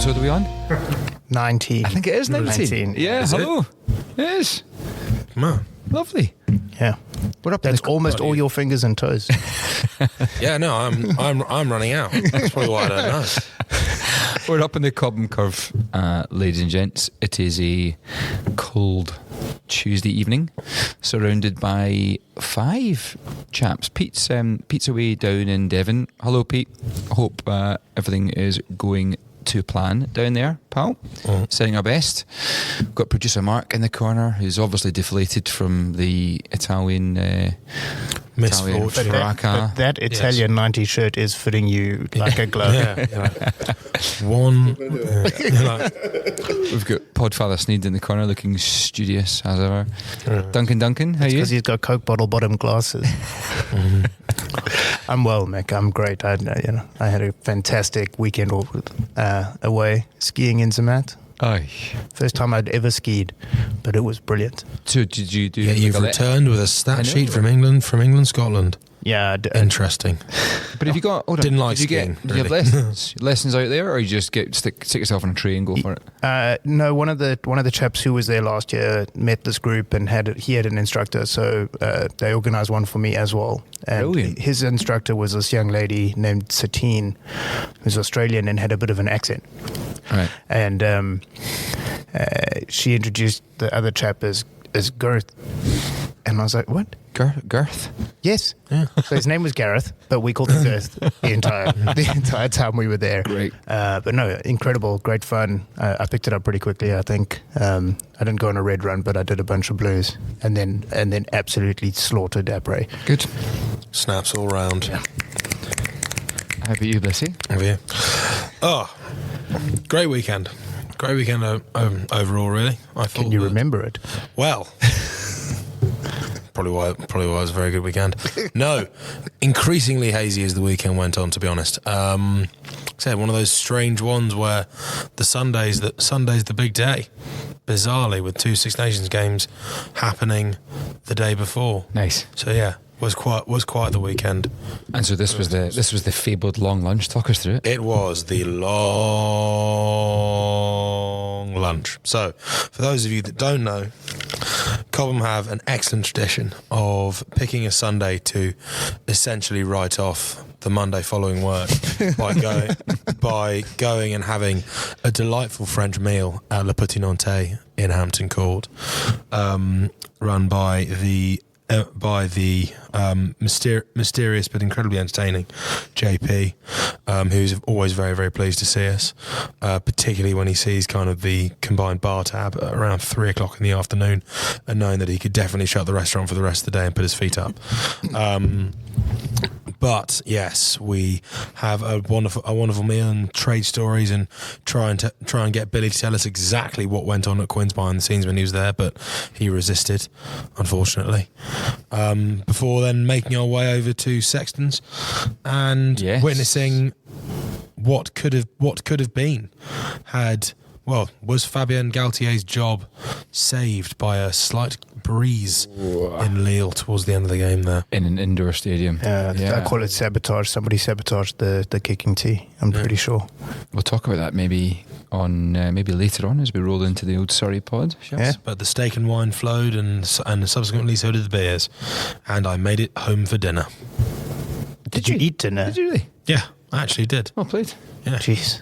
episode are we on? 19. I think it is 19. Yeah, Is it? hello. It is. Come on. Lovely. Yeah. We're up That's in the almost all your fingers and toes. Yeah, no, I'm running out. That's probably why I don't know. We're up in the Cobham Curve, ladies and gents. It is a cold Tuesday evening, surrounded by 5 chaps. Pete's away down in Devon. Hello, Pete. I hope everything is going to plan down there, pal. Setting our best. Got producer Mark in the corner, who's obviously deflated from the Italian Misfortune. fracas. But that Italian 90 shirt is fitting you like a glove. We've got Podfather Sneed in the corner, looking studious as ever. Duncan, how are you? Because he's got Coke bottle bottom glasses. I'm well, Mick. I'm great. I had a fantastic weekend away skiing in Zermatt. Aye. First time I'd ever skied, but it was brilliant. So did you do? Yeah, you've returned with a stat sheet from England, Scotland. Yeah. Interesting. But if you got, Didn't like skiing. Did you have lessons out there, or you just stick yourself on a tree and go for it? No, one of the chaps who was there last year met this group and he had an instructor, so they organised one for me as well. And Brilliant. His instructor was this young lady named Satine, who's Australian and had a bit of an accent. Right. And she introduced the other chap as Girth, and I was like, "What? Girth? Yes." Yeah. So his name was Gareth, but we called him Girth the entire time we were there. Great. But no, incredible, great fun. I picked it up pretty quickly. I think I didn't go on a red run, but I did a bunch of blues, and then absolutely slaughtered après. Good. Snaps all round. Yeah. How about you, Blissy? Have you? Oh, great weekend. Great weekend overall, really. I thought. Can you remember it? Well, probably why it was a very good weekend. No, increasingly hazy as the weekend went on, to be honest. Said one of those strange ones where Sunday's the big day, bizarrely, with 2 Six Nations games happening the day before. Nice. So yeah, was quite the weekend. And so this was the fabled long lunch. Talk us through it. It was the long lunch. So, for those of you that don't know, Cobham have an excellent tradition of picking a Sunday to essentially write off the Monday following work by going and having a delightful French meal at Le Petit Nantais in Hampton Court, run by the mysterious but incredibly entertaining JP, who's always very, very pleased to see us, particularly when he sees kind of the combined bar tab at around 3 o'clock in the afternoon, and knowing that he could definitely shut the restaurant for the rest of the day and put his feet up. But yes, we have a wonderful meal and trade stories and try and get Billy to tell us exactly what went on at Quinn's behind the scenes when he was there, but he resisted, unfortunately. Before then, making our way over to Sexton's and witnessing what could have been was Fabien Galtier's job saved by a slight breeze in Lille towards the end of the game there. In an indoor stadium. I call it sabotage. Somebody sabotaged the kicking tee, I'm pretty sure. We'll talk about that maybe later on as we roll into the old Surrey pod. Yeah. But the steak and wine flowed, and subsequently so did the beers, and I made it home for dinner. Did you eat dinner? Did you really? Yeah, I actually did. Well played. Yeah. Jeez.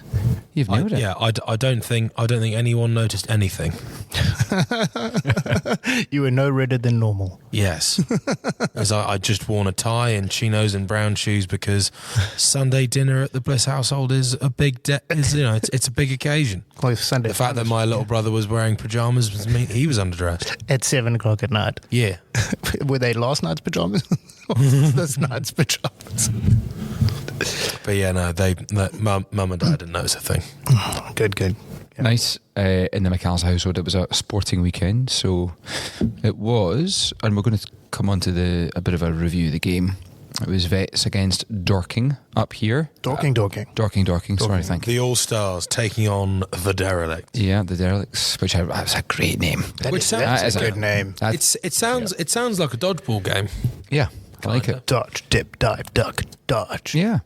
You've nailed it. Yeah, I don't think anyone noticed anything. You were no redder than normal. Yes, as I just worn a tie and chinos and brown shoes because Sunday dinner at the Bliss household is a big it's a big occasion. Well, Sunday. The fact that my little brother was wearing pajamas mean he was underdressed At 7 o'clock at night. Yeah. Were they last night's pajamas? Or this night's pajamas? But yeah, no, mum and dad didn't notice a thing. Good. Yeah. Nice. In the McAllister household, it was a sporting weekend, so it was, and we're going to come on to a bit of a review of the game. It was Vets against Dorking up here. Dorking. Sorry, thank you. The All-Stars taking on the Derelicts. Yeah, the Derelicts, that's a great name. That is a good name. It sounds like a dodgeball game. Yeah. I like it. Dodge, dip, dive, duck, dodge. Yeah.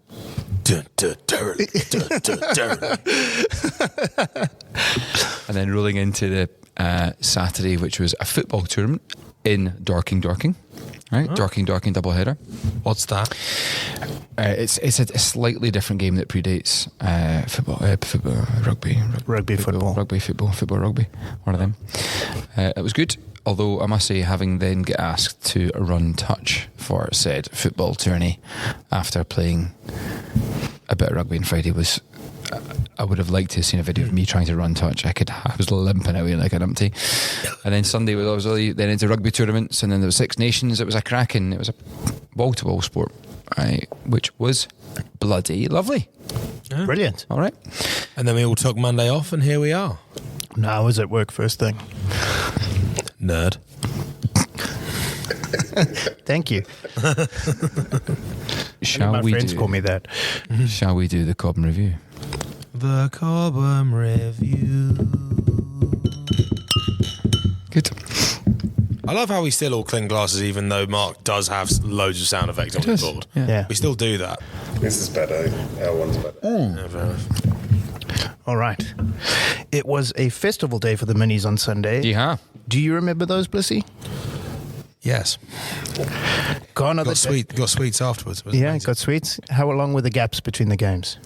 Dun, dun, dun, dun, dun, dun. And then rolling into the Saturday, which was a football tournament in Dorking. Right, Dorking doubleheader. What's that? It's a slightly different game that predates football, rugby, football, rugby. One of them. It was good, although I must say, having then get asked to run touch for said football tourney after playing a bit of rugby on Friday was. I would have liked to have seen a video of me trying to run touch. I was limping away like an umpty. And then Sunday was obviously then into rugby tournaments, and then there was Six Nations. It was a cracking. It was a ball-to-ball sport, right, which was bloody lovely. Yeah. Brilliant. All right. And then we all took Monday off, and here we are. No, I was at work first thing. Nerd. Thank you. Shall my we friends do? call me that. Shall we do the Cobham review? The Cobham Review. Good. I love how we still all clink glasses, even though Mark does have loads of sound effects on the board. Yeah. We still do that. This is better. Our one's better. Yeah, fair enough. All right. It was a festival day for the minis on Sunday. Yeah. Do you remember those, Blissy? Yes. Gone are the Got sweets afterwards. Was Yeah, amazing. got sweets. How long were the gaps between the games?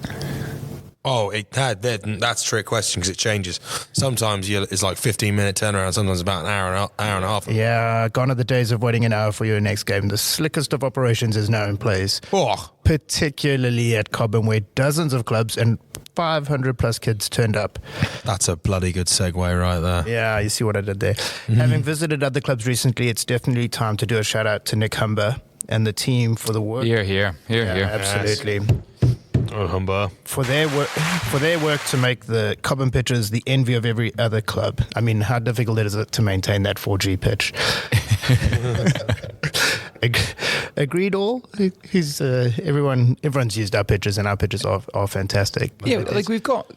Oh, that's a trick question because it changes. Sometimes it's like 15-minute turnaround. Sometimes about an hour and a half. Yeah, gone are the days of waiting an hour for your next game. The slickest of operations is now in place, Oh, particularly at Cobham, where dozens of clubs and 500 plus kids turned up. that's a bloody good segue right there. Yeah, you see what I did there. Having visited other clubs recently, it's definitely time to do a shout out to Nick Humber and the team for the work. Here. Absolutely. Oh, Humber. For their work to make the Cobham pitches the envy of every other club. I mean, how difficult is it to maintain that 4G pitch? Agreed all? Everyone's used our pitches, and our pitches are fantastic. Yeah, like we've got.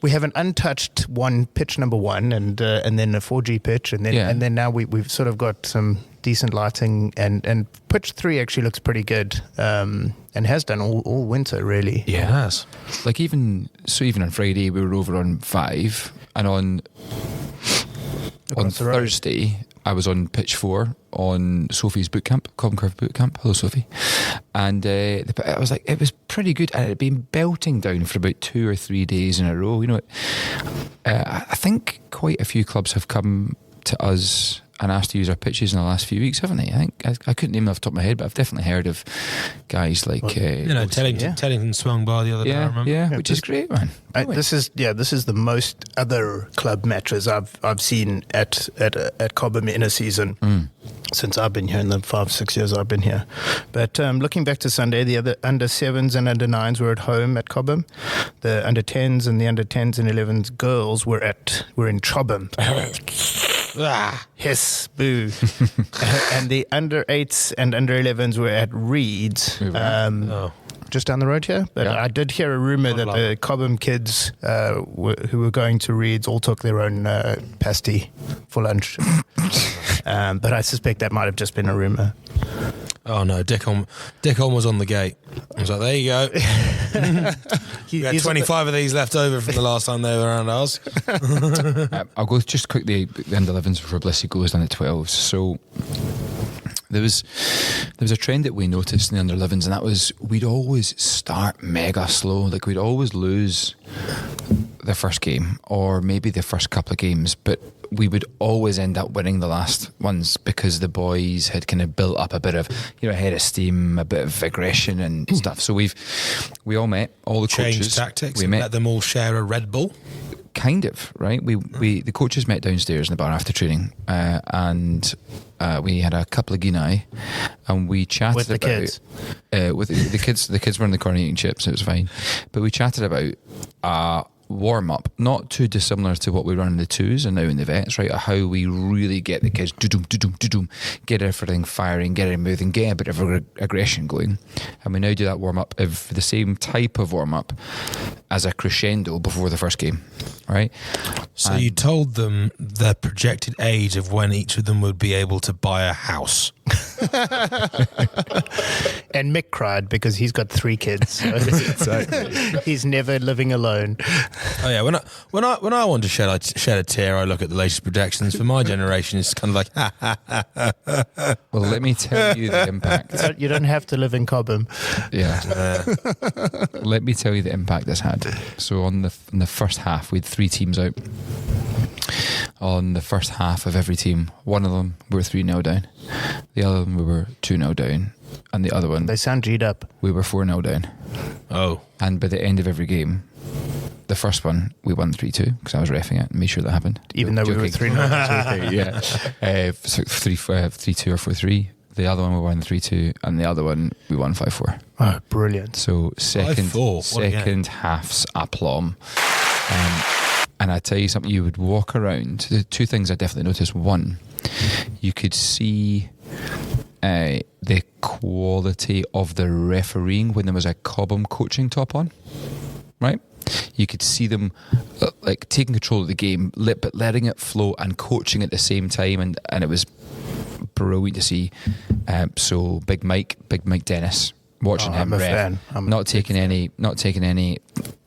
We have an untouched pitch number one, and then a 4G pitch, and then now we've sort of got some decent lighting, and pitch 3 actually looks pretty good, and has done all winter really. Yeah. Yes. Like even on Friday we were over on 5, and on Thursday I was on pitch 4 on Sophie's boot camp, Cobham Curve boot camp. Hello, Sophie. And I was like, it was pretty good, and it had been belting down for about 2 or 3 days in a row. You know, I think quite a few clubs have come to us and asked to use our pitches in the last few weeks, haven't they? I think I couldn't name them off the top of my head, but I've definitely heard of guys like Tellington swung by the other day. I remember. Which is great, man. This is the most other club matches I've seen at Cobham in a season since I've been here, in the 5-6 years I've been here. But looking back to Sunday, the other under 7s and under 9s were at home at Cobham. The under 10s and the under 10s and 11s girls were in Cobham. Hiss, boo. And the under 8s and under 11s were at Reeds. Just down the road here. But I did hear a rumour that the Cobham kids who were going to Reeds all took their own pasty for lunch. But I suspect that might have just been a rumour. Oh no, Dick Holm was on the gate. I was like, there you go. We had 25 of these left over from the last time they were around ours. I'll go just quickly. The under 11s before Blissy goes down to 12s. So there was a trend that we noticed in the under 11s, and that was we'd always start mega slow. Like we'd always lose the first game or maybe the first couple of games, but we would always end up winning the last ones because the boys had kind of built up a bit of, a head of steam, a bit of aggression and stuff. So we all met, all the coaches. Changed tactics. We met. Let them all share a Red Bull. Kind of, right? The coaches met downstairs in the bar after training, and we had a couple of guinea, and we chatted with the about kids. With the kids. The kids were in the corner eating chips. It was fine, but we chatted about warm up, not too dissimilar to what we run in the 2s and now in the vets, right? How we really get the kids get everything firing, get it moving, get a bit of aggression going, and we now do that warm up of the same type of warm up as a crescendo before the first game, right? So you told them the projected age of when each of them would be able to buy a house. And Mick cried because he's got 3 kids. So Exactly. he's never living alone. Oh yeah, when I want to shed a tear, I look at the latest projections for my generation. It's kind of like, Well, let me tell you the impact. You don't have to live in Cobham. Yeah. Let me tell you the impact this had. So in the first half, we had 3 teams out. On the first half of every team, one of them we were 3-0 down. The other one we were 2-0 down. And the other one, They sound G'd up. we were 4-0 down. oh, And by the end of every game, the first one we won 3-2 because I was reffing it and made sure that happened. Even though we were Joking. 3-0. Yeah. So 3-2 or 4-3. The other one we won 3-2, and the other one we won 5-4. Oh, brilliant. So second 5-4, what a game. second half's aplomb. And I tell you something, you would walk around. The 2 things I definitely noticed. One, you could see the quality of the refereeing when there was a Cobham coaching top on, right? You could see them like taking control of the game, but letting it flow and coaching at the same time, and it was brilliant to see. So Big Mike Dennis, watching him I'm a ref, fan. I'm not taking any,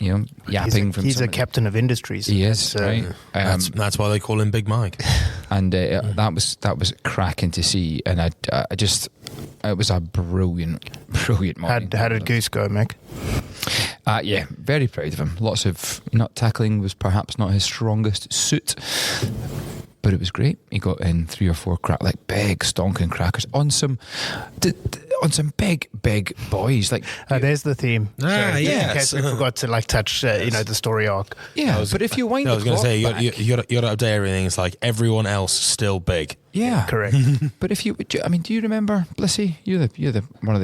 yapping from. He's a somebody. captain of industries. He is, right? that's why they call him Big Mike. And that was cracking to see, and I just it was a brilliant morning. How did Goose go, Mick? Yeah, very proud of him. Lots of tackling was perhaps not his strongest suit, but it was great. He got in 3 or 4 big stonking crackers on some big boys. Like There's the theme. Ah, Sorry, yes. In case we forgot to touch, the story arc. yeah, but if you wind I the was going to clock say, back, you got to update everything. It's like everyone else still big. yeah, Correct. But if you, do you remember Blissy? You're the one of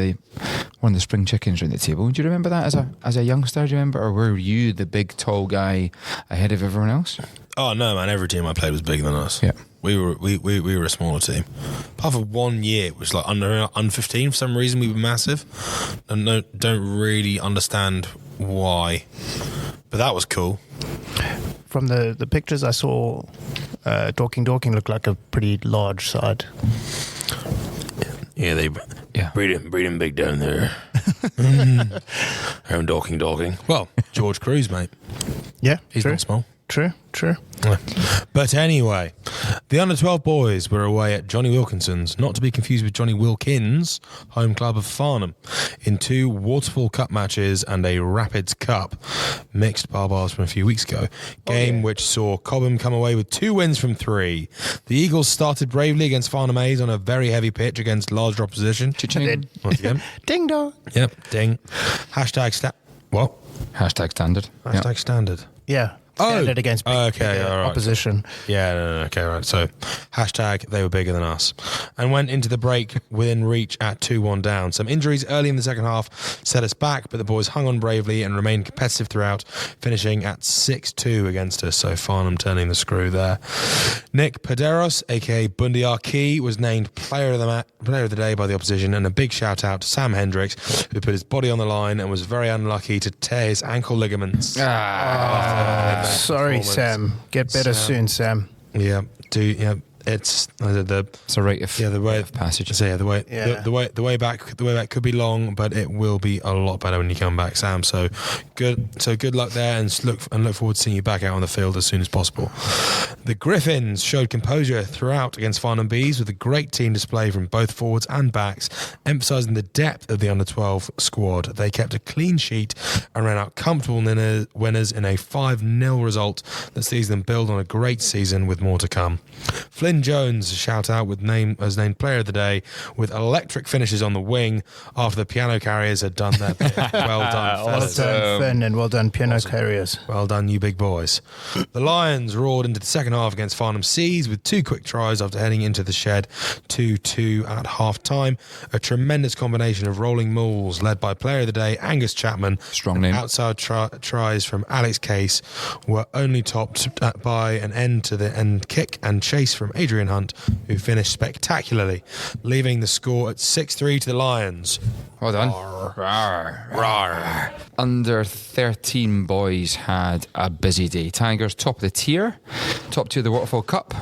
the spring chickens around the table. Do you remember that as a youngster? Do you remember, or were you the big tall guy ahead of everyone else? Oh no, man! Every team I played was bigger than us. Yeah. we were a smaller team. Apart from 1 year, it was like under 15 for some reason. We were massive, and don't really understand why, but that was cool. From the pictures I saw, Dorking looked like a pretty large side. Yeah, they Yeah. breed him big down there. Aaron Dorking. Well, George Cruz, mate. Yeah, He's true. not small. True. But anyway, the under-12 boys were away at Johnny Wilkinson's, not to be confused with Johnny Wilkins, home club of Farnham, in 2 Waterfall Cup matches and a Rapids Cup, mixed barbars from a few weeks ago. Game which saw Cobham come away with 2 wins from 3. The Eagles started bravely against Farnham A's on a very heavy pitch against larger opposition. Cha-ching. Once again. Ding dong. Yep, ding. What? Hashtag standard. Hashtag Yeah. standard. Yeah. Standard against big, okay, all right. opposition. Yeah, no, okay, right. So, hashtag they were bigger than us. And went into the break within reach at 2-1 down. Some injuries early in the second half set us back, but the boys hung on bravely and remained competitive throughout, finishing at 6-2 against us. So, Farnham turning the screw there. Nick Paderos, a.k.a. Bundy Key, was named player of the day by the opposition, and a big shout out to Sam Hendricks, who put his body on the line and was very unlucky to tear his ankle ligaments. Sorry, Sam. Get better soon, Sam. Yeah, it's It's a rite of, the way of passage. So yeah, the way back could be long, but it will be a lot better when you come back, Sam. So good luck there, and look forward to seeing you back out on the field as soon as possible. The Griffins showed composure throughout against Farnham Bees with a great team display from both forwards and backs, emphasising the depth of the under-12 squad. They kept a clean sheet and ran out comfortable winners in a 5-0 result that sees them build on a great season with more to come. Flynn Jones, shout out, named player of the day with electric finishes on the wing after the piano carriers had done their bit. Well done, Well fellas. done, Finn, and well done, piano carriers. Well done, you big boys. The Lions roared into the second half against Farnham Seas with 2 quick tries after heading into the shed 2-2 at half-time. A tremendous combination of rolling mauls led by player of the day Angus Chapman. Strong name. Outside tries from Alex Case were only topped by an end-to-the-end kick and chase from Adrian Hunt, who finished spectacularly, leaving the score at 6-3 to the Lions. Well done. Rawr. Under 13 boys had a busy day. Tigers top tier of the Waterfall Cup,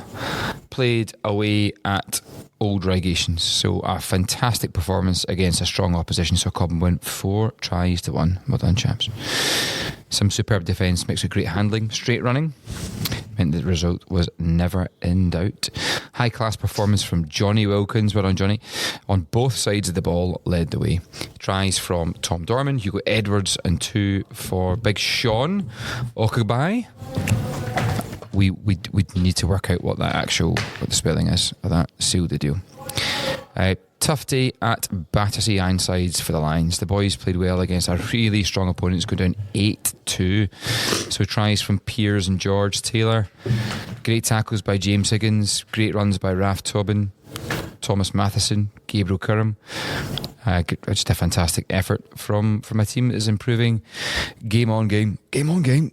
played away at Old Relegation. So a fantastic performance against a strong opposition. So Cobham went 4-1. Well done, chaps. Some superb defence mixed with great handling, straight running, meant the result was never in doubt. High class performance from Johnny Wilkins, well on Johnny, on both sides of the ball led the way. Tries from Tom Dorman, Hugo Edwards, and 2 for Big Sean Okabai. We need to work out what the spelling is of that. Sealed the deal. Tough day at Battersea Ironsides for the Lions. The boys played well against a really strong opponents, go down 8-2. So tries from Piers and George Taylor. Great tackles by James Higgins. Great runs by Raf Tobin, Thomas Matheson, Gabriel Curran. Just a fantastic effort from a team that is improving. Game on game.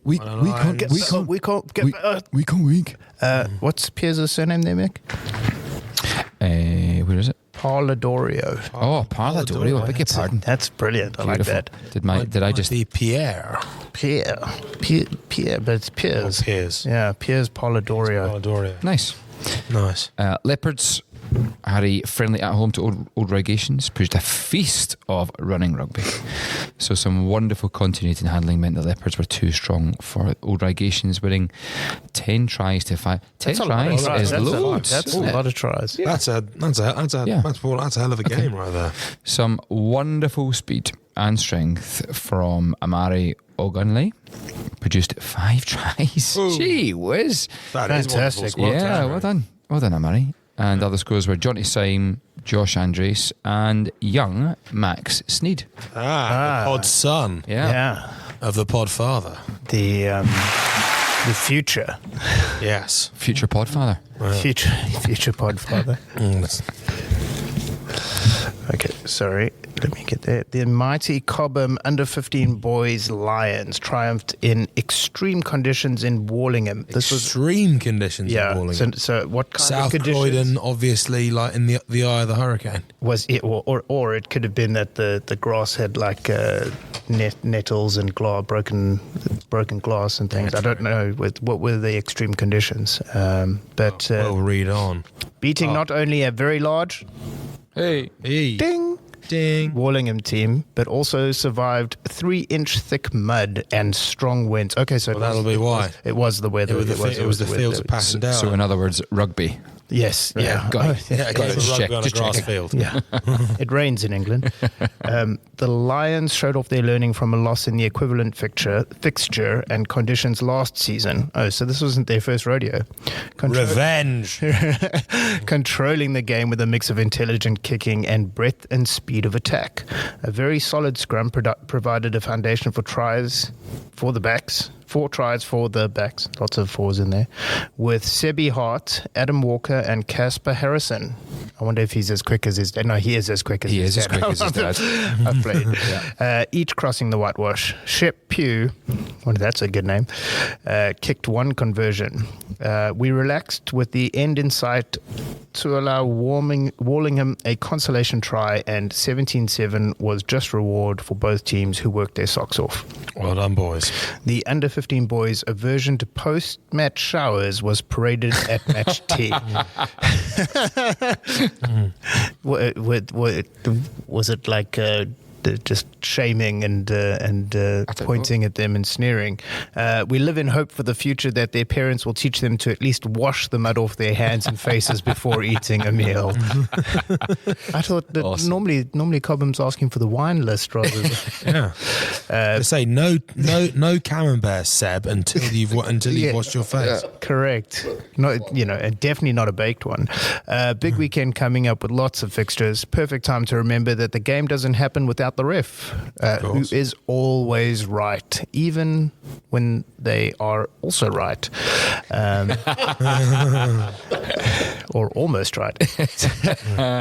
Week. What's Piers' surname there, Mick? Where is it? Parladorio. Oh, Parladorio. Beg your pardon. That's brilliant. I like that. Did I just be Pierre, but it's Piers. Oh, Piers. Yeah, Piers Parladorio. Nice. Leopards had a friendly at home to Old Regations, produced a feast of running rugby. So some wonderful continuity and handling meant the Leopards were too strong for Old Regations, winning 10 tries to 5. 10 tries is loads. That's a lot of tries. Yeah. That's a hell of a game right there. Some wonderful speed and strength from Amari Ogunle. Produced 5 tries. Ooh. Gee whiz. That is fantastic. Well done. Well done, Amari. And other scores were Johnny Syme, Josh Andres, and young Max Sneed. The pod son. Yeah. Of the pod father. The future. Yes. Future podfather. Future podfather. Okay, sorry. Let me get there. The mighty Cobham under-15 boys Lions triumphed in extreme conditions in Wallingham. Extreme conditions in Wallingham. So what kind South of conditions? Croydon, obviously, like in the eye of the hurricane. Was it, or it could have been that the grass had like nettles and broken glass and things. I don't know what were the extreme conditions. But we'll read on. beating not only a very large ding Wallingham team, but also survived 3-inch thick mud and strong winds. Okay, so that'll be why. It was the weather. It was the fields of Passendale. So in other words, rugby. Yes, yeah. Got it. Yeah, Got it. it's Just rugby on a check. grass field. Yeah, it rains in England. The Lions showed off their learning from a loss in the equivalent fixture and conditions last season. Oh, so this wasn't their first rodeo. Revenge. Controlling the game with a mix of intelligent kicking and breadth and speed of attack. A very solid scrum provided a foundation for tries for the backs. 4 tries for the backs, lots of 4s in there, with Sebi Hart, Adam Walker, and Casper Harrison. I wonder if he's as quick as his dad. No, he is as quick as his dad. He is as quick as his dad. I've played. Each crossing the whitewash. Shep Pugh, well, that's a good name, kicked 1 conversion. We relaxed with the end in sight to allow Wallingham a consolation try, and 17-7 was just reward for both teams who worked their socks off. Well done, boys. The under-15 boys' aversion to post-match showers was paraded at match tea. Was it like just shaming and pointing at them and sneering? We live in hope for the future that their parents will teach them to at least wash the mud off their hands and faces before eating a meal. I thought that normally Cobham's asking for the wine list rather than... Yeah. They say no camembert, Seb, until you've washed your face. Correct. Not, and definitely not a baked one. Big weekend coming up with lots of fixtures. Perfect time to remember that the game doesn't happen without the ref, who is always right, even when they are also right. Or almost right.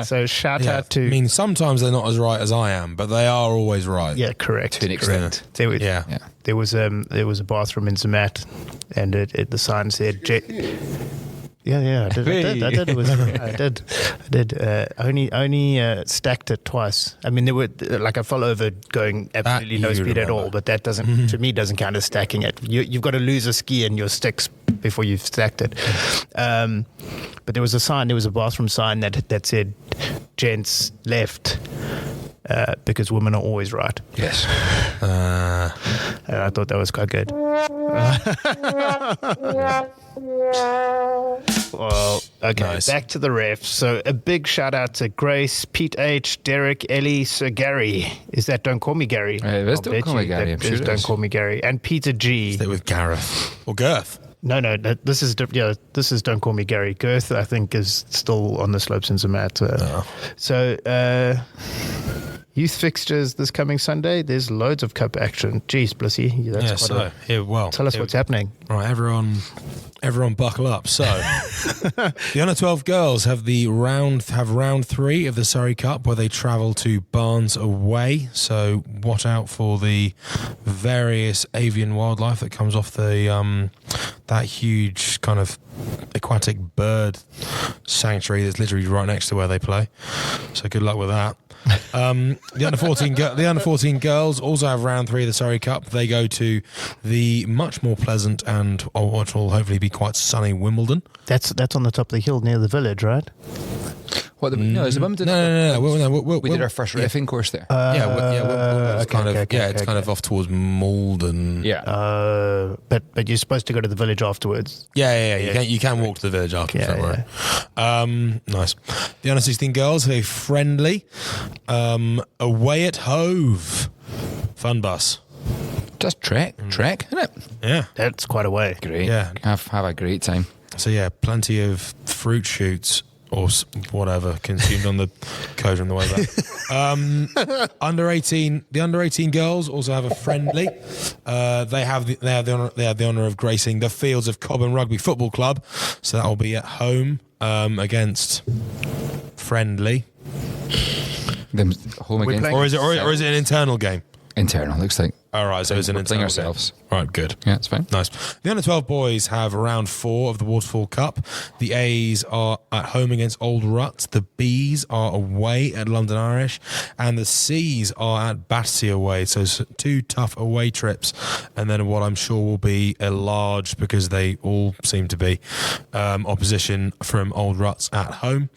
So shout out to... I mean, sometimes they're not as right as I am, but they are always right. Yeah, correct. To an extent. There was a bathroom in Zermatt, and the sign said... Yeah, I did. Only stacked it twice. I mean, there were like I fell over going absolutely no speed at all, but that doesn't to me doesn't count as stacking it. You've got to lose a ski in your sticks before you've stacked it. But but there was a bathroom sign that said gents left because women are always right. Yes. I thought that was quite good. Well, okay, Nice. Back to the refs. So a big shout out to Grace, Pete H, Derek, Ellie, Sir Gary. Is that Don't Call Me Gary? It is I'll Don't bet Call Me you Gary, that I'm sure is it Don't is. Call Me Gary. And Peter G. Stay with Gareth or Girth. No, this is Don't Call Me Gary. Girth, I think, is still on the slopes in Zermatt. So, youth fixtures this coming Sunday. There's loads of cup action. Jeez, Blissy, that's tell us what's happening. Right, everyone buckle up. So, the under 12 girls have round 3 of the Surrey Cup, where they travel to Barnes away. So watch out for the various avian wildlife that comes off the that huge kind of aquatic bird sanctuary that's literally right next to where they play. So good luck with that. The under 14 girls also have round 3 of the Surrey Cup. They go to the much more pleasant and what will hopefully be quite sunny Wimbledon. That's on the top of the hill near the village, right? What? No, is it Wimbledon? No. We did our first riffing course there. It's kind of off towards Malden. Yeah. But you're supposed to go to the village afterwards. Yeah. You can walk to the village afterwards. Don't worry. Nice. The under 16 girls have a friendly away at Hove. Fun bus. Just trek, isn't it? Yeah. That's quite a way. Great. Yeah. Have a great time. So yeah, plenty of fruit shoots or whatever consumed on the coach on the way back. The under 18 girls also have a friendly. They have the honour of gracing the fields of Cobham Rugby Football Club. So that will be at home against friendly. Them home We're against, playing- Or is it an internal game? internal. Looks like. All right, so it's an We're playing internal ourselves. game. All right, good. Yeah, it's fine. Nice. The under 12 boys have round 4 of the Waterfall Cup. The A's are at home against Old Rut. The B's are away at London Irish, and the C's are at Battersea away. So it's 2 tough away trips, and then what I'm sure will be a large, because they all seem to be, opposition from Old Ruts at home.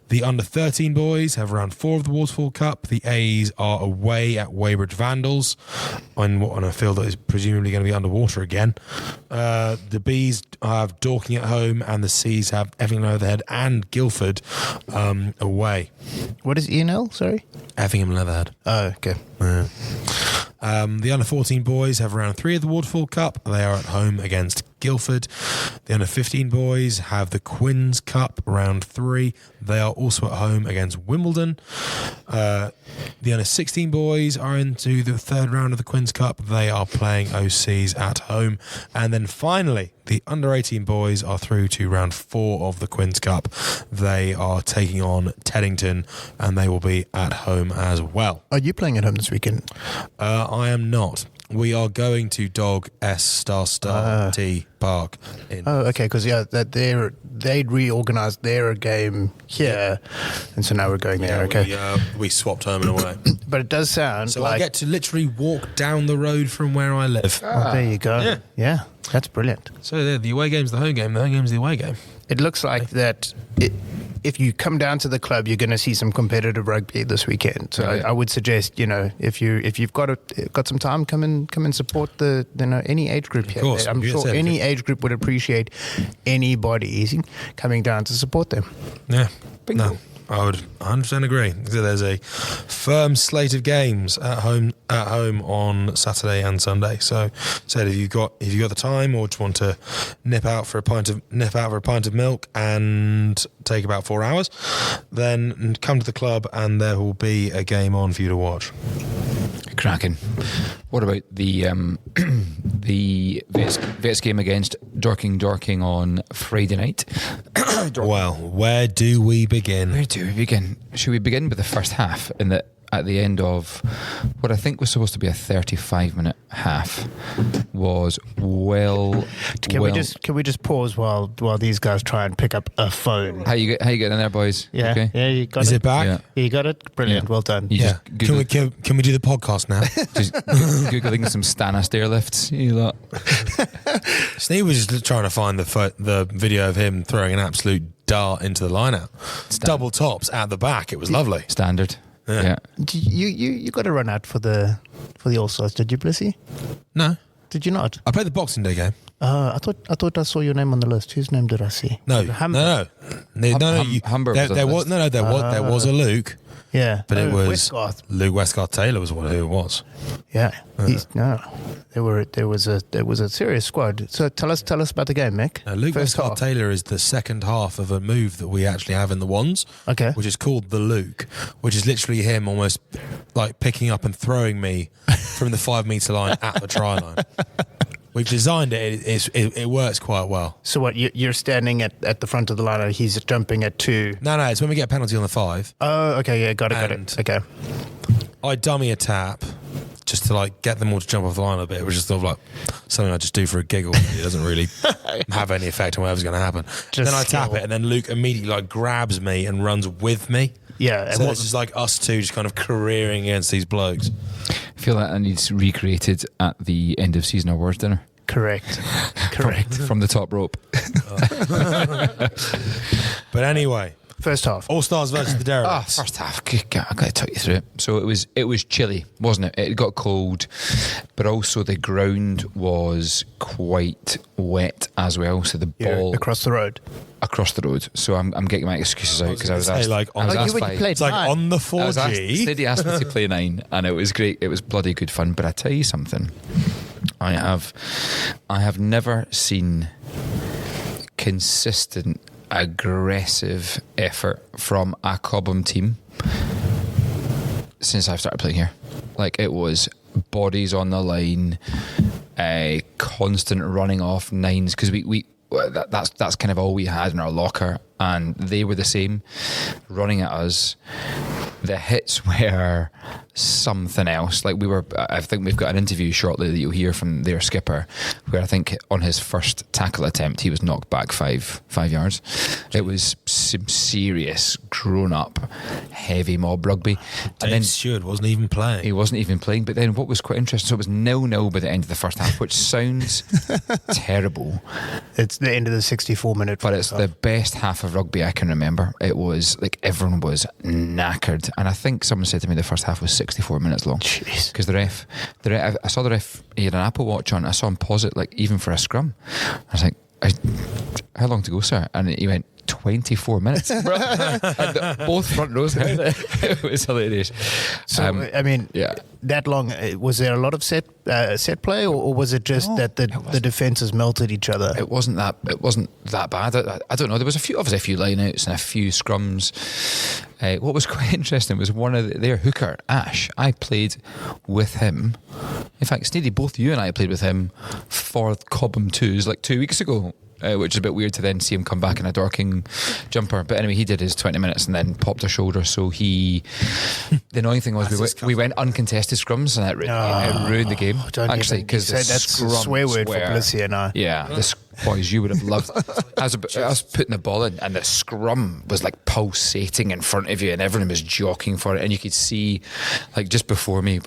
The under 13 boys have round 4 of the Waterfall Cup. The A's are away at Weybridge Vandals on a field that is presumably going to be underwater again. The B's have Dorking at home, and the C's have Effingham Leatherhead and Guildford away. What is ENL? Sorry. Effingham Leatherhead. Oh, okay. The under 14 boys have round 3 of the Waterfall Cup. They are at home against Guildford. The under 15 boys have the Quins Cup round 3. They are also at home against Wimbledon. The under 16 boys are into the 3rd round of the Quins Cup. They are playing OCs at home. And then finally, the under 18 boys are through to round 4 of the Quins Cup. They are taking on Teddington, and they will be at home as well. Are you playing at home this weekend? I am not. We are going to Dog S ** T Park. Oh, okay. Because they'd reorganised their game here, and so now we're going there. Okay. We swapped home and away. But it does sound So like I get to literally walk down the road from where I live. Oh, there you go. Yeah, that's brilliant. So the away game's the home game. The home game's the away game. It looks like that. If you come down to the club, you're going to see some competitive rugby this weekend. So Right. I would suggest, if you've got some time, come and support any age group here. course. I'm You sure said it. any age group would appreciate anybody coming down to support them. Yeah. Bingo. No, I would 100% agree. So there's a firm slate of games at home on Saturday and Sunday. So if you've got the time, or just want to nip out for a pint of milk and take about 4 hours, then come to the club and there will be a game on for you to watch. Cracking. What about the the Vets game against Dorking on Friday night? Well, where do we begin? Where do we begin? Should we begin with the first half at the end of what I think was supposed to be a 35-minute half was Can we just pause while these guys try and pick up a phone? How you getting in there, boys? Yeah, Okay? yeah, you got Is it. it back? Yeah. You got it. Brilliant. Yeah. Well done. You Yeah. just Google, Can we do the podcast now? just Googling some Stana stairlifts. You lot. Steve was just trying to find the video of him throwing an absolute dart into the line out. Double tops at the back. It was lovely. Standard. Yeah. You got to run out for the All Stars, did you, Blissy? No. Did you not? I played the Boxing Day game. I thought I saw your name on the list. Whose name did I see? No. Humber. Humber There was a Luke. Yeah, But it was Westgarth. Luke Westgarth Taylor was who it was. Yeah, there was a serious squad. So tell us about the game, Mick. Luke First Westgarth half. Taylor is the second half of a move that we actually have in the Wands. Okay. Which is called the Luke, which is literally him almost like picking up and throwing me from the 5 metre line at the try line. We've designed it. It works quite well. So what? You're standing at the front of the line and he's jumping at 2. No, it's when we get a penalty on the 5. Oh, okay, yeah, got And it. Okay. I dummy a tap just to like get them all to jump off the line a bit. It was just sort of like something I just do for a giggle. It doesn't really have any effect on whatever's going to happen. Then I tap it, and then Luke immediately like grabs me and runs with me. Yeah, So it's just like us two just kind of careering against these blokes. I feel like that needs recreated at the end of season awards dinner. Correct. From the top rope. But anyway, First half. All Stars versus the Derelicts. First half, good God, I got to talk you through it. So it was chilly, wasn't it? It got cold, but also the ground was quite wet as well. So the ball across the road. across the road. So I'm getting my excuses out because I was asked. like, I was you asked when you by- played It's like nine. on the I was asked, 4G. Steady asked me to play 9, and it was great. It was bloody good fun. But I tell you something, I have never seen consistent, aggressive effort from a Cobham team since I've started playing here. Like, it was bodies on the line, constant running off 9s, because that's kind of all we had in our locker, and they were the same, running at us. The hits were something else. Like, I think we've got an interview shortly that you'll hear from their skipper, where I think on his first tackle attempt he was knocked back 5 yards. It was some serious grown-up heavy mob rugby. And then Stewart wasn't even playing. he wasn't even playing. But then what was quite interesting, so it was 0-0 by the end of the first half, which sounds terrible, It's the end of the 64-minute. but it's the best half of rugby I can remember. It was like everyone was knackered, and I think someone said to me the first half was 64 minutes long. Jeez. Because the ref, I saw the ref, he had an Apple Watch on. I saw him pause it, like, even for a scrum. I was like, how long to go, sir? And he went, 24 minutes. Bro. And both front rows heard it. It was hilarious. So I mean, yeah. that long. Was there a lot of set play, or was it just that the defences melted each other? It wasn't that bad. I don't know. There was obviously a few line-outs and a few scrums. What was quite interesting was one of their hooker, Ash. I played with him. In fact, Sneedy, both you and I played with him for Cobham 2s like 2 weeks ago. Which is a bit weird to then see him come back in a Dorking jumper. But anyway, he did his 20 minutes and then popped a shoulder. So the annoying thing was we went uncontested scrums, and it ruined the game. Actually, because that's a swear word for Blissy and I. Yeah, boys, you would have loved. I was putting the ball in, and the scrum was like pulsating in front of you, and everyone was jockeying for it. And you could see, like, just before me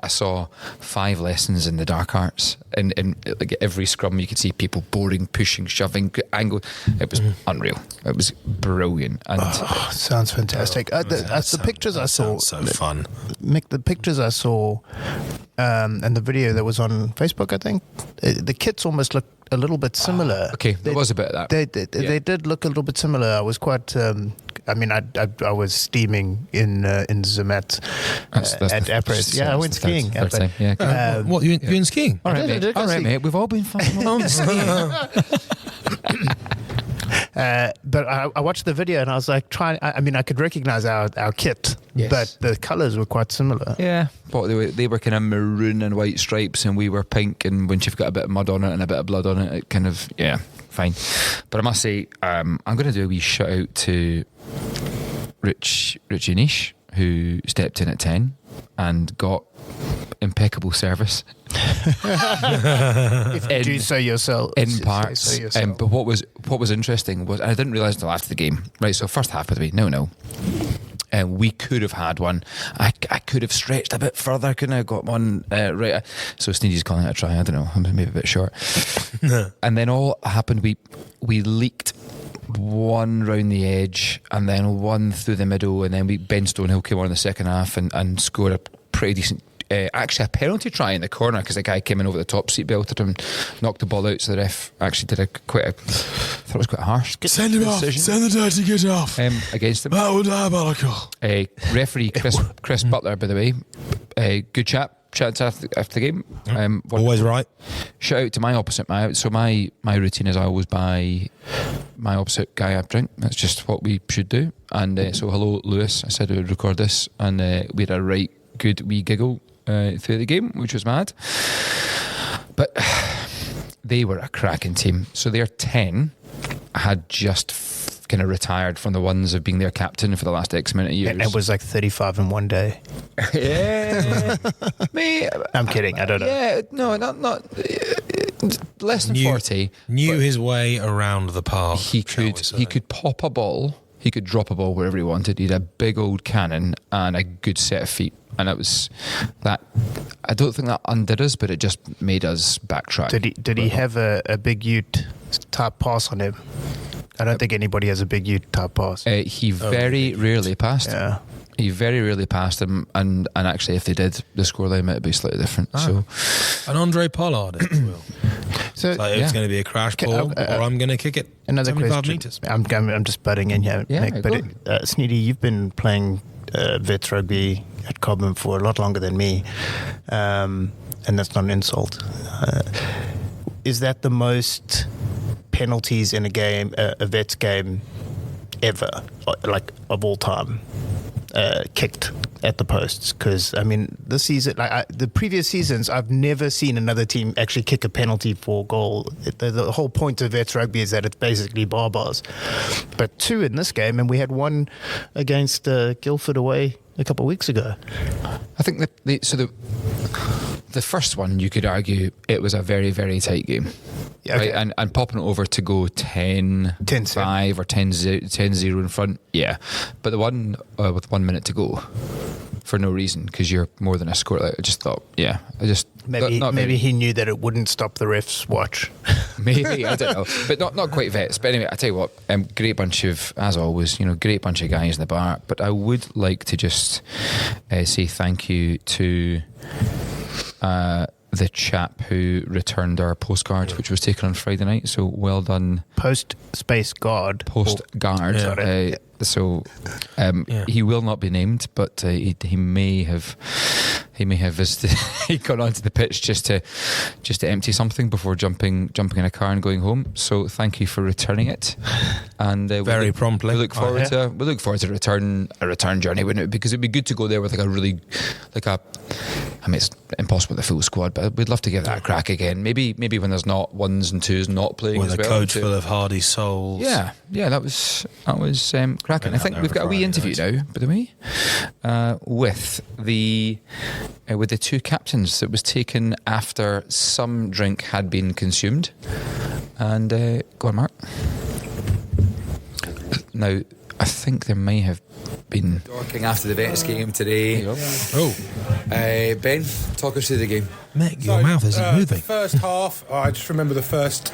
I saw 5 lessons in the dark arts. In like every scrum, you could see people boarding, pushing, shoving, angle. It was unreal. It was brilliant. And Sounds fantastic. The pictures I saw. Sounds so fun. Mick, the pictures I saw, and the video that was on Facebook, I think, the kits almost look a little bit similar. Okay, there was a bit of that. They did look a little bit similar. I was quite. I was steaming in Zermatt at Apres. Yeah, I went skiing. Third time. Yeah. What, you in skiing? All right, mate. All right, mate. We've all been fun. But I watched the video and I was like, I could recognize our kit, Yes. but the colours were quite similar. Yeah, but they were kind of maroon and white stripes, and we were pink. And when you've got a bit of mud on it and a bit of blood on it, it kind of fine. But I must say, I'm going to do a wee shout out to Richie Nish, who stepped in at 10 and got impeccable service. If you do so yourself. In parts. But what was interesting was, and I didn't realise until after the game, right, so first half, by the way, 0-0. And we could have had one. I could have stretched a bit further, couldn't I? Got one right. So Sneedy's calling it a try. I don't know. I'm maybe a bit short. And then all happened. We leaked one round the edge and then one through the middle, and then Ben Stonehill came on in the second half and scored a pretty decent, actually a penalty try in the corner, because the guy came in over the top, seat belted him, knocked the ball out, so the ref actually did I thought it was quite harsh. Send him off. Send the dirty kid off. Against him. That was diabolical. Referee Chris Butler, by the way, good chap. Chat after the game. Always right. Shout out to my opposite. My routine is I always buy my opposite guy a drink. That's just what we should do. And so hello Lewis, I said I would record this, and we had a right good wee giggle through the game, which was mad. But they were a cracking team. So their 10 had just kind of retired from the ones of being their captain for the last X amount of years. And it was like 35 in one day. Yeah. Me, I'm kidding, I don't know. Yeah, no, not less than 40. Knew his way around the park. He could pop a ball, he could drop a ball wherever he wanted. He had a big old cannon and a good set of feet. And it was that. I don't think that undid us, but it just made us backtrack. Did he have a big Ute type pass on him? I don't think anybody has a big Ute type pass. He very rarely passed. Yeah. He very rarely passed him, and actually, if they did, the scoreline might be slightly different. So, an Andre Pollard, if you will. So it's going to be a crash ball, or I'm going to kick it another 75 question. metres. I'm just butting in here, Yeah, Mick. But Sneedy, you've been playing Vets rugby at Cobham for a lot longer than me, and that's not an insult. Is that the most penalties in a game, a Vets game, ever, like of all time, kicked at the posts? Because I mean, this season, the previous seasons, I've never seen another team actually kick a penalty for goal. The whole point of Vets rugby is that it's basically bars. But 2 in this game, and we had one against Guildford away a couple of weeks ago. I think the first one, you could argue it was a very, very tight game. Yeah, okay. Right? And popping it over to go 10-5 or 10-0 in front, yeah. But the one with 1 minute to go, for no reason, because you're more than a score, I just thought, yeah, maybe he knew that it wouldn't stop the refs' watch. Maybe, I don't know, but not quite Vets. But anyway, I tell you what, great bunch of, as always, great bunch of guys in the bar. But I would like to just say thank you to the chap who returned our postcard, which was taken on Friday night. So well done. Postguard. Yeah. He will not be named, but he may have visited. He got onto the pitch just to empty something before jumping in a car and going home. So thank you for returning it, and very promptly. We look forward to a return journey, wouldn't it? Because it'd be good to go there with I mean, it's impossible with the full squad, but we'd love to give that a crack again. Maybe when there's not ones and twos not playing with as well. With a coach full of hardy souls. Yeah, that was cracking. I think we've got a wee interview now, by the way, with the 2 captains that was taken after some drink had been consumed. And go on, Mark. Now, I think there may have been Dorking after the Vets game today. Oh, Ben, talk us through the game. Mick, your mouth isn't moving. The first half, I just remember the first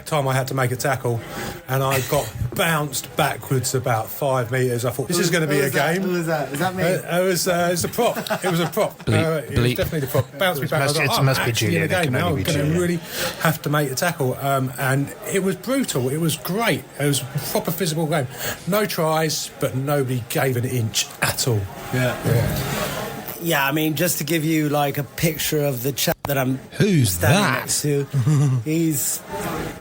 time I had to make a tackle, and I got bounced backwards about 5 metres. I thought, this is going to be a game. Who was that? Is that me? It was a prop. It was a prop. It was definitely the prop. Bounced me back. It must be Julia. In a game. I'm going to really have to make a tackle. And it was brutal. It was great. It was a proper physical game. No tries, but nobody gave an inch at all. Yeah, I mean, just to give you like a picture of the chap that I'm standing next to, he's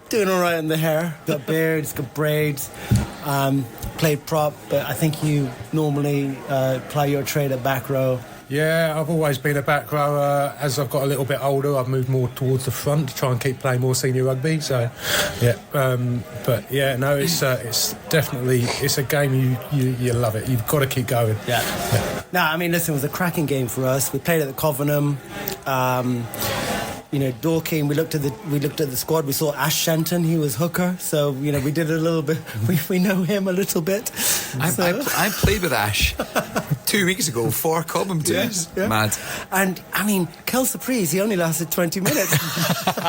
doing all right in the hair. Got beard, he's got braids, played prop, but I think you normally play your trade at back row. Yeah, I've always been a back rower. As I've got a little bit older, I've moved more towards the front to try and keep playing more senior rugby. So, yeah, but yeah, no, it's definitely a game you love it. You've got to keep going. Yeah. No, I mean, listen, it was a cracking game for us. We played at the Covenham. Dorking. We looked at the squad. We saw Ash Shenton. He was hooker. So we did a little bit. We know him a little bit. I played with Ash 2 weeks ago for Cobham Vets. Yeah. Mad. And Kel Surprise, he only lasted 20 minutes.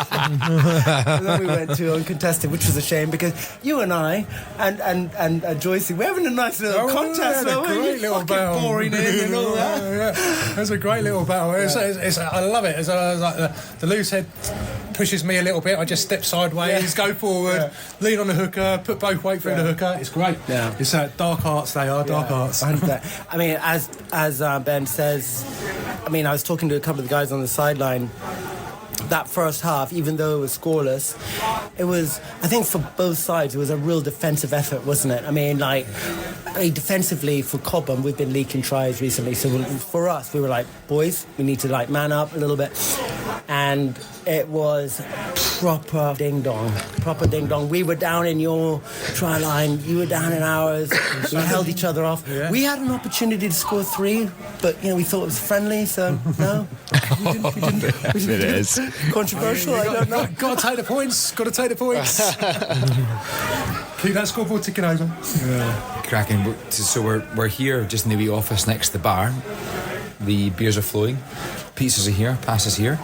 And then we went to uncontested, which was a shame because you and I and Joyce, we're having a nice little contest. We had a great little battle. Boring in and all that. Yeah. It was a great little battle. I love it. It's like the loose head pushes me a little bit. I just step sideways, go forward, lean on the hooker, put both weight through the hooker. It's great. Yeah. It's dark arts. They are dark arts. I mean, as Ben says, I was talking to a couple of the guys on the sideline. That first half, even though it was scoreless, it was, I think for both sides, it was a real defensive effort, wasn't it? Defensively for Cobham, we've been leaking tries recently. So for us, we were like, boys, we need to man up a little bit. And it was proper ding-dong. We were down in your try line, you were down in ours. We held each other off. Yeah. We had an opportunity to score 3, but, we thought it was friendly, so no. We didn't. It is. Controversial, I don't know. Got to take the points. Keep that scoreboard ticking over. Yeah. Cracking. So we're here just in the wee office next to the bar. The beers are flowing. Pizzas are here. Passes here.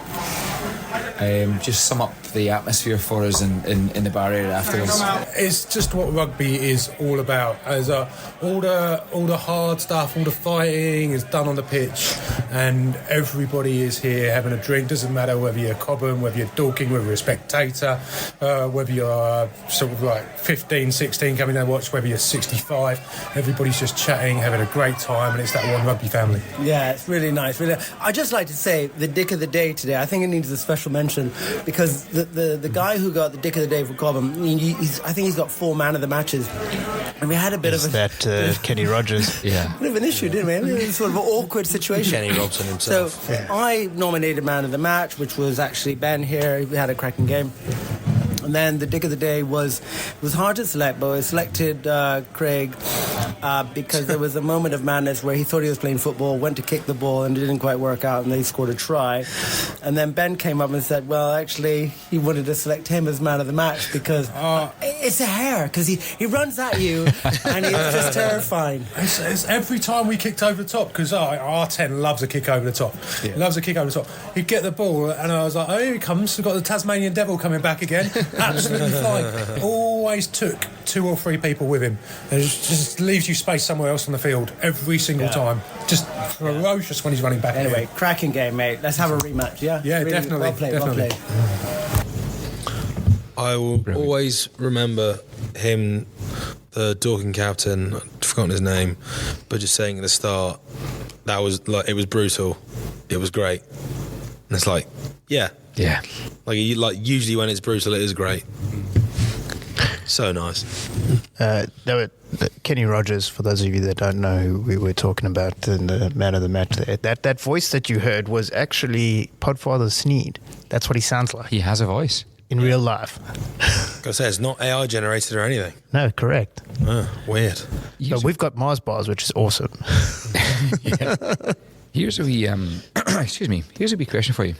Just sum up the atmosphere for us in the bar area afterwards. It's just what rugby is all about. As all the hard stuff, all the fighting is done on the pitch, and everybody is here having a drink. Doesn't matter whether you're Cobham, whether you're Dorking, whether you're a spectator, whether you're sort of like 15, 16 coming to watch, whether you're 65. Everybody's just chatting, having a great time, and it's that one rugby family. Yeah, it's really nice. Really, I'd just like to say the dick of the day today. I think it needs a special mention because the guy who got the dick of the day for Cobham, I think he's got 4 man of the matches, and we had a bit of Kenny Rogers. Bit of an issue, didn't we? It was sort of an awkward situation. Kenny Robson himself. So I nominated man of the match, which was actually Ben here. We had a cracking game. And then the dick of the day was hard to select, but I selected Craig because there was a moment of madness where he thought he was playing football, went to kick the ball, and it didn't quite work out, and they scored a try. And then Ben came up and said, well, actually, he wanted to select him as man of the match because it's a hair, because he runs at you, and it's just terrifying. It's every time we kicked over the top, because R10 loves a kick over the top. Yeah. Loves a kick over the top. He'd get the ball, and I was like, oh, here he comes. We've got the Tasmanian Devil coming back again. Absolutely fine. Always took 2 or 3 people with him. And it just leaves you space somewhere else on the field every single time. Just ferocious when he's running back. Anyway, cracking game, mate. Let's have a rematch, yeah? Yeah, really, definitely. Well played. I will always remember him, the Dorking captain, I've forgotten his name, but just saying at the start, that was like, it was brutal. It was great. And it's like, yeah. Usually when it's brutal, it is great. So nice. Kenny Rogers, for those of you that don't know who we were talking about in the man of the match, that voice that you heard was actually Podfather Sneed. That's what he sounds like. He has a voice. In real life. I say it's not AI generated or anything. No, correct. Weird. But we've got Mars bars, which is awesome. Here's a wee excuse me. Here's a wee question for you.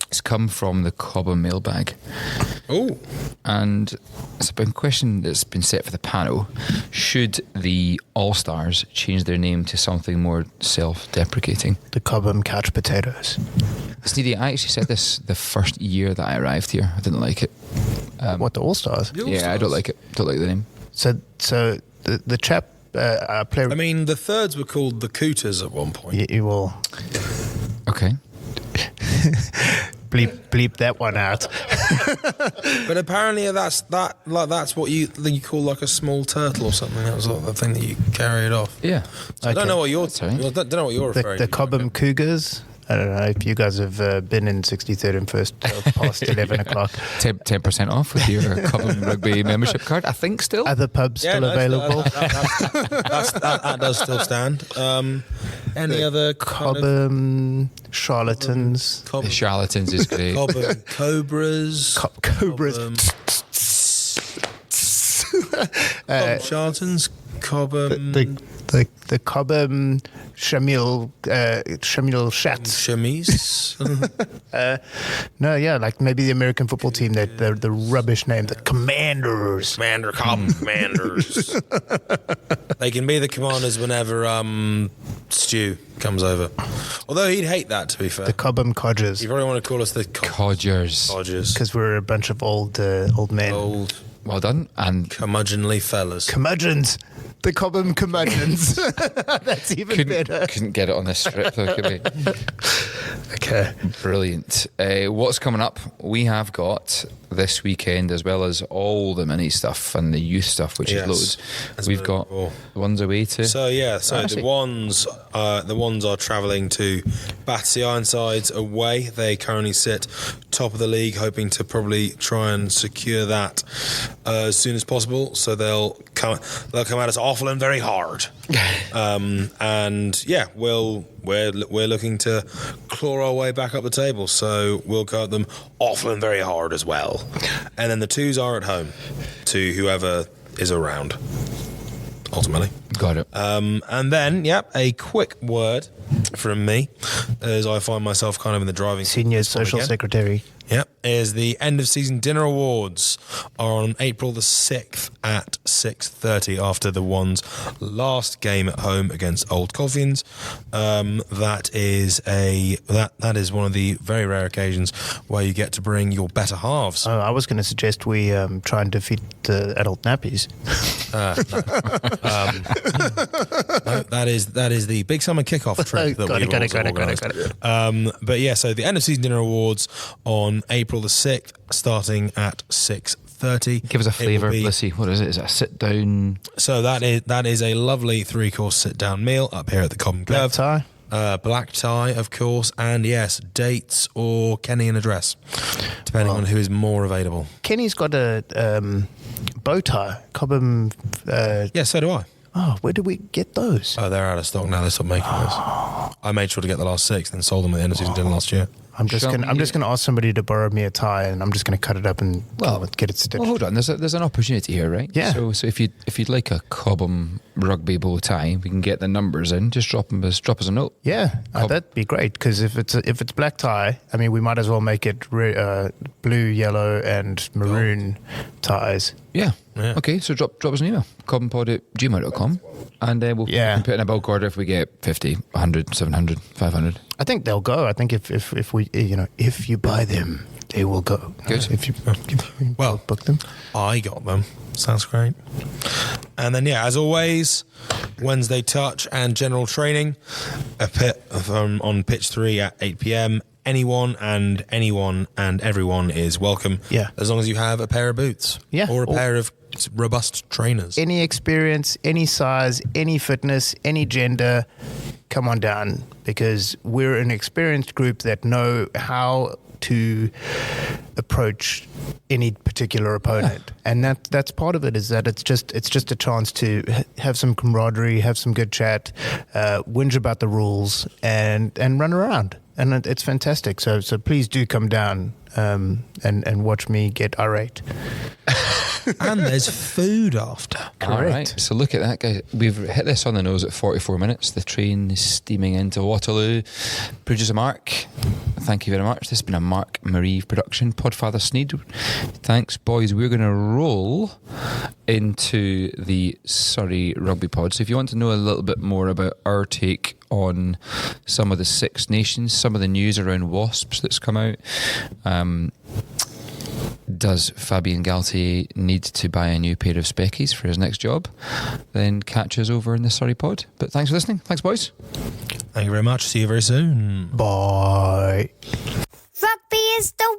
It's come from the Cobham mailbag. Oh. And it's a question that's been set for the panel. Should the All-Stars change their name to something more self-deprecating? The Cobham Couch Potatoes. Sneedy, I actually said this the first year that I arrived here. I didn't like it. What, the All-Stars? Yeah, I don't like it. Don't like the name. So the chap player... I mean, the thirds were called the Cooters at one point. You will... Okay. bleep that one out. But apparently that's what you call like a small turtle or something. That was like the thing that you carried off. Yeah. So I don't know what you're referring to. The Cobham Cougars. I don't know if you guys have been in 63rd and First past 11 o'clock. 10% off with your Cobham Rugby membership card, I think still. Are the pubs still available? That does still stand. Any other Cobham charlatans? The charlatans is great. Cobham Cobras. Cobras. Cobham Charlton's, Cobham... The Cobham Shamil Shats. Chemise. No, yeah, like maybe the American football team, that the rubbish name, the Commanders. Cobham Commanders. They can be the Commanders whenever Stu comes over. Although he'd hate that, to be fair. The Cobham Codgers. You probably want to call us the Codgers. Because we're a bunch of old men. Old Well done. And curmudgeonly fellas. Curmudgeons. The Cobham Curmudgeons. That's even better. Couldn't get it on this strip, though, could we? Okay. Brilliant. What's coming up? We have got this weekend, as well as all the mini stuff and the youth stuff, which is loads. We've got the ones away to. So the ones are travelling to Battersea Ironsides away. They currently sit top of the league, hoping to probably try and secure that as soon as possible. So they'll come at us awful and very hard. We're looking to claw our way back up the table, so we'll go at them awful and very hard as well. And then the twos are at home to whoever is around, ultimately. Got it. And then, a quick word from me, as I find myself kind of in the driving Senior Social Secretary. Is the end of season dinner awards are on April the 6th at 6:30 after the One's last game at home against Old Colfians. That is one of the very rare occasions where you get to bring your better halves. I was going to suggest we try and defeat the adult nappies. No, that is the big summer kickoff trip that we've organised. But yeah, so the end of season dinner awards on April the 6th, starting at 6:30. Give us a flavour, Blissy. What is it? Is it a sit down? So that is a lovely 3-course sit down meal up here at the Cobham Club. Black tie, of course, and yes, dates or Kenny in a dress, depending on who is more available. Kenny's got a bow tie. Cobham. Yeah, so do I. Oh, where did we get those? Oh, they're out of stock now. They stopped making those. I made sure to get the last 6, then sold them at the end of season dinner last year. I'm just gonna ask somebody to borrow me a tie, and I'm just gonna cut it up and get it stitched. Well, hold on. There's an opportunity here, right? Yeah. So if you'd like a Cobham rugby bow tie, we can get the numbers in. Just drop us a note. Yeah, that'd be great. Because if it's black tie, I mean, we might as well make it blue, yellow, and maroon ties. Yeah. Okay, so drop us an email, cobhampod@gmail.com, and we can put in a bulk order if we get 50, 100, 700, 500. I think they'll go. I think if we if you buy them, they will go. Good. If you book them. I got them. Sounds great. And then as always, Wednesday touch and general training on pitch 3 at 8 p.m. Anyone and everyone is welcome. Yeah. As long as you have a pair of boots. Yeah. Or a pair of robust trainers. Any experience, any size, any fitness, any gender, come on down, because we're an experienced group that know how to approach any particular opponent. And that's part of it, is that it's just a chance to have some camaraderie, have some good chat, whinge about the rules, and run around. And it's fantastic. So please do come down and watch me get irate. And there's food after. All right. So look at that, guys. We've hit this on the nose at 44 minutes. The train is steaming into Waterloo. Producer Mark, thank you very much. This has been a Mark Marie production. Podfather Sneed, thanks, boys. We're going to roll into the Surrey Rugby Pod. So if you want to know a little bit more about our take on some of the Six Nations, some of the news around Wasps that's come out, does Fabien Galtier need to buy a new pair of speckies for his next job? Then catch us over in the Surrey Pod. But thanks for listening. Thanks, boys. Thank you very much. See you very soon. Bye. Rugby is the